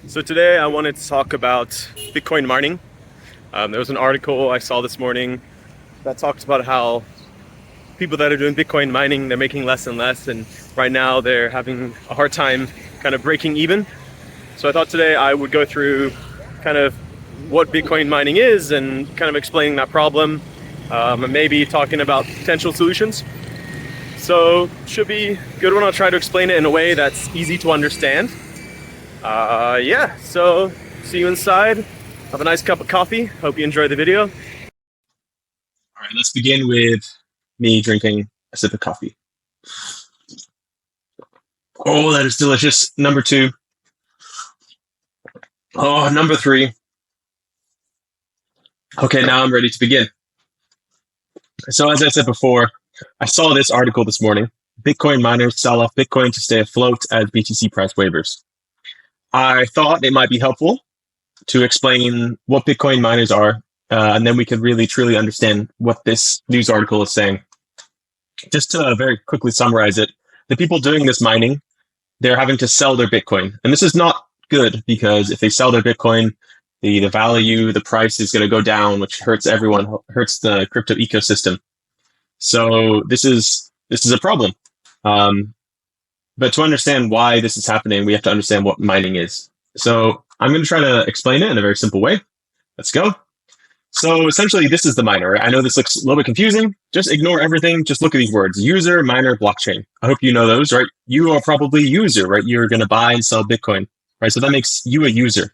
So today I wanted to talk about Bitcoin mining. There was an article I saw this morning that talks about how people that are doing Bitcoin mining, they're making less and less, and right now they're having a hard time kind of breaking even. So I thought today I would go through kind of what Bitcoin mining is and kind of explaining that problem, and maybe talking about potential solutions. So should be a good one. I'll try to explain it in a way that's easy to understand. So see you inside. Have a nice cup of coffee. Hope you enjoy the video. All right, let's begin with me drinking a sip of coffee. Oh, that is delicious. Number 2. Oh, number 3. Okay, now I'm ready to begin. So as I said before, I saw this article this morning. Bitcoin miners sell off Bitcoin to stay afloat as BTC price wavers. I thought it might be helpful to explain what Bitcoin miners are, and then we could really truly understand what this news article is saying. Just to very quickly summarize it, the people doing this mining, they're having to sell their Bitcoin. And this is not good because if they sell their Bitcoin, the value, the price is going to go down, which hurts everyone, hurts the crypto ecosystem. So this is a problem. But to understand why this is happening, we have to understand what mining is. So I'm going to try to explain it in a very simple way. Let's go. So essentially, this is the miner. Right? I know this looks a little bit confusing. Just ignore everything. Just look at these words: user, miner, blockchain. I hope you know those, right? You are probably a user, right? You're going to buy and sell Bitcoin, right? So that makes you a user.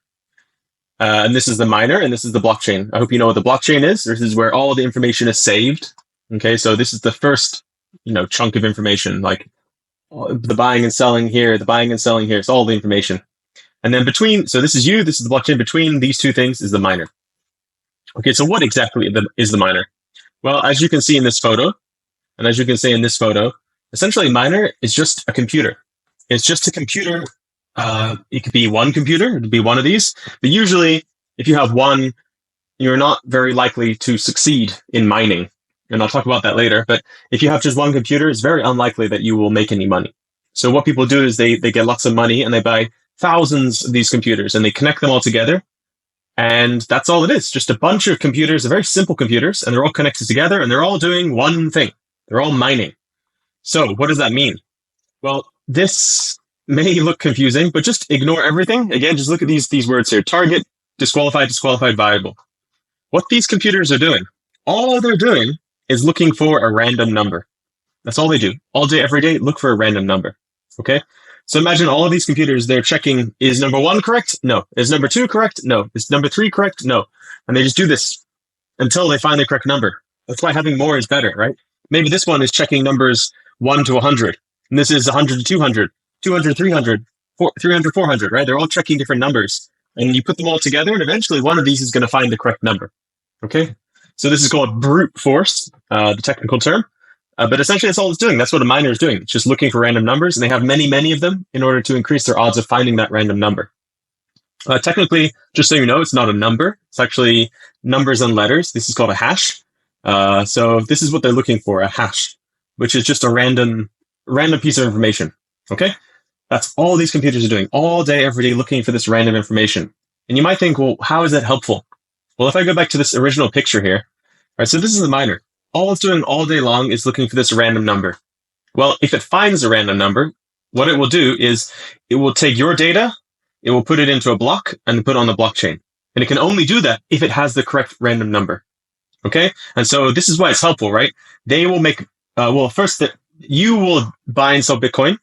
And this is the miner, and this is the blockchain. I hope you know what the blockchain is. This is where all the information is saved. Okay, so this is the first, chunk of information, like the buying and selling here, the buying and selling here. It's all the information. And then so this is you, this is the blockchain. Between these two things is the miner. Okay, so what exactly is the miner? Well, as you can see in this photo, essentially a miner is just a computer. It's just a computer. It could be one computer, it could be one of these. But usually, if you have one, you're not very likely to succeed in mining. And I'll talk about that later. But if you have just one computer, it's very unlikely that you will make any money. So what people do is they get lots of money and they buy thousands of these computers and they connect them all together. And that's all it is. Just a bunch of computers, they're very simple computers, and they're all connected together and they're all doing one thing. They're all mining. So what does that mean? Well, this may look confusing, but just ignore everything. Again, just look at these words here: target, disqualified, viable. What these computers are doing, all they're doing is looking for a random number. That's all they do. All day, every day, look for a random number. Okay? So imagine all of these computers, they're checking, is number 1 correct? No. Is number 2 correct? No. Is number 3 correct? No. And they just do this until they find the correct number. That's why having more is better, right? Maybe this one is checking numbers 1 to 100. And this is 100 to 200, 200, 300, 300, 400, right? They're all checking different numbers. And you put them all together, and eventually one of these is going to find the correct number. Okay? So this is called brute force, the technical term. But essentially, that's all it's doing. That's what a miner is doing. It's just looking for random numbers, and they have many, many of them in order to increase their odds of finding that random number. Technically, just so you know, it's not a number. It's actually numbers and letters. This is called a hash. So this is what they're looking for, a hash, which is just a random piece of information. Okay? That's all these computers are doing all day, every day, looking for this random information. And you might think, well, how is that helpful? Well, if I go back to this original picture here, all right, so this is the miner. All it's doing all day long is looking for this random number. Well, if it finds a random number, what it will do is it will take your data, it will put it into a block and put it on the blockchain. And it can only do that if it has the correct random number. Okay? And so this is why it's helpful, right? They will make, you will buy and sell Bitcoin,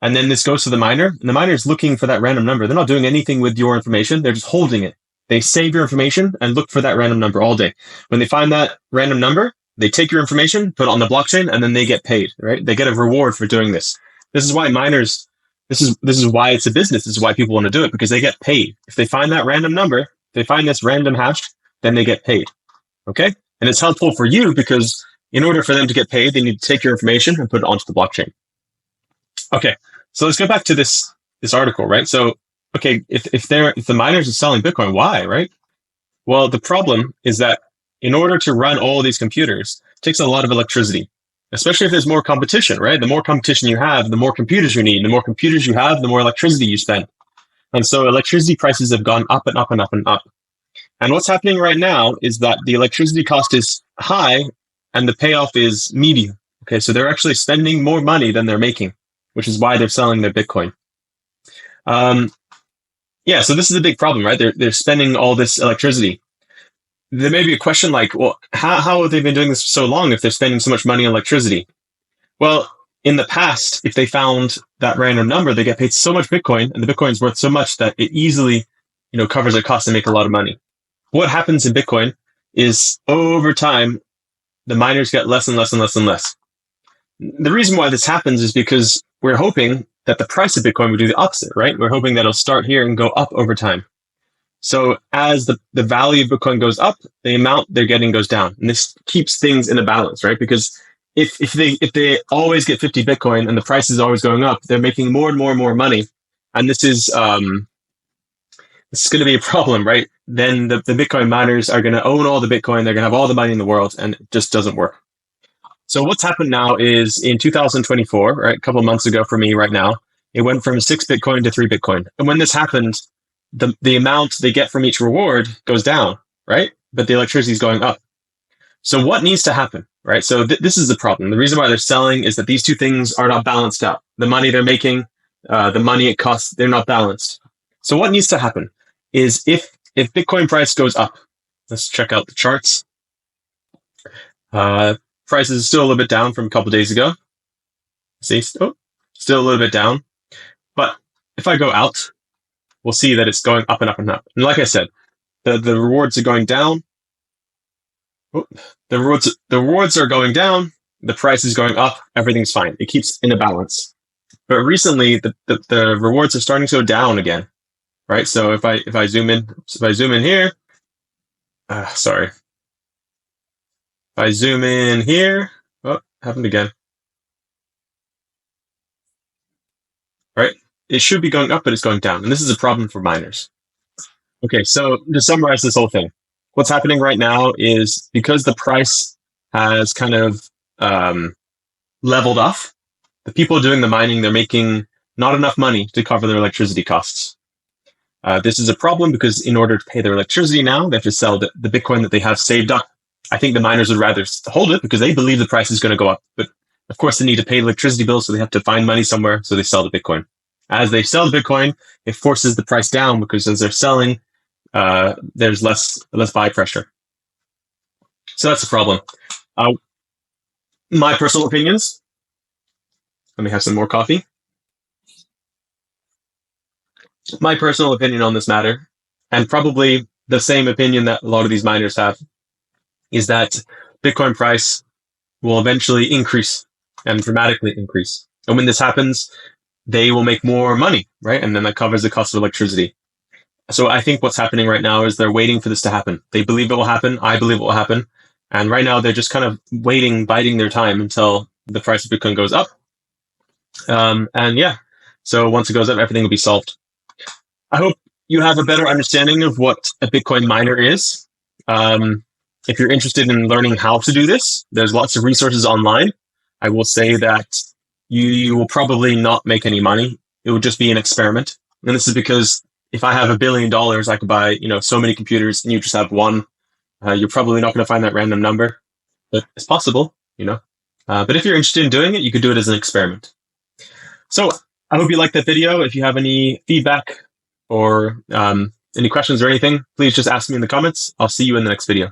and then this goes to the miner, and the miner is looking for that random number. They're not doing anything with your information. They're just holding it. They save your information and look for that random number all day. When they find that random number, they take your information, put it on the blockchain, and then they get paid, right? They get a reward for doing this. This is why miners, this is why it's a business. This is why people want to do it, because they get paid. If they find that random number, they find this random hash, then they get paid. Okay? And it's helpful for you because in order for them to get paid, they need to take your information and put it onto the blockchain. Okay. So let's go back to this article, right? So, okay, if the miners are selling Bitcoin, why, right? Well, the problem is that in order to run all these computers, it takes a lot of electricity, especially if there's more competition, right? The more competition you have, the more computers you need. The more computers you have, the more electricity you spend. And so electricity prices have gone up and up and up and up. And what's happening right now is that the electricity cost is high and the payoff is medium. Okay, so they're actually spending more money than they're making, which is why they're selling their Bitcoin. Yeah, so this is a big problem, right? They're spending all this electricity. There may be a question like, well, how have they been doing this for so long if they're spending so much money on electricity? Well, in the past, if they found that random number, they get paid so much Bitcoin, and the Bitcoin's worth so much that it easily, covers their costs and make a lot of money. What happens in Bitcoin is over time, the miners get less and less and less and less. The reason why this happens is because we're hoping that the price of Bitcoin would do the opposite, right? We're hoping that it'll start here and go up over time. So as the value of Bitcoin goes up, the amount they're getting goes down. And this keeps things in a balance, right? Because if they always get 50 Bitcoin and the price is always going up, they're making more and more and more money. And this is going to be a problem, right? Then the Bitcoin miners are going to own all the Bitcoin. They're going to have all the money in the world, and it just doesn't work. So what's happened now is in 2024, right, a couple of months ago for me right now, it went from 6 Bitcoin to 3 Bitcoin. And when this happened, the amount they get from each reward goes down, right? But the electricity is going up. So what needs to happen, right? So this is the problem. The reason why they're selling is that these two things are not balanced out. The money they're making, the money it costs, they're not balanced. So what needs to happen is if Bitcoin price goes up, let's check out the charts. Price is still a little bit down from a couple of days ago. See, still a little bit down. But if I go out, we'll see that it's going up and up and up. And like I said, the rewards are going down. The rewards are going down. The price is going up. Everything's fine. It keeps in a balance. But recently, the rewards are starting to go down again, right? So if I zoom in here, sorry. If I zoom in here, happened again. Right? It should be going up, but it's going down. And this is a problem for miners. Okay, so to summarize this whole thing, what's happening right now is because the price has kind of leveled off, the people doing the mining, they're making not enough money to cover their electricity costs. This is a problem because in order to pay their electricity now, they have to sell the Bitcoin that they have saved up. I think the miners would rather hold it because they believe the price is going to go up. But of course, they need to pay electricity bills, so they have to find money somewhere, so they sell the Bitcoin. As they sell the Bitcoin, it forces the price down because as they're selling, there's less buy pressure. So that's the problem. My personal opinions. Let me have some more coffee. My personal opinion on this matter, and probably the same opinion that a lot of these miners have, is that Bitcoin price will eventually increase and dramatically increase. And when this happens, they will make more money, right? And then that covers the cost of electricity. So I think what's happening right now is they're waiting for this to happen. They believe it will happen. I believe it will happen. And right now they're just kind of waiting, biding their time until the price of Bitcoin goes up. And yeah, so once it goes up, everything will be solved. I hope you have a better understanding of what a Bitcoin miner is. If you're interested in learning how to do this, there's lots of resources online. I will say that you will probably not make any money. It will just be an experiment. And this is because if I have $1 billion, I could buy, so many computers and you just have one. You're probably not going to find that random number, but it's possible, But if you're interested in doing it, you could do it as an experiment. So I hope you liked that video. If you have any feedback or any questions or anything, please just ask me in the comments. I'll see you in the next video.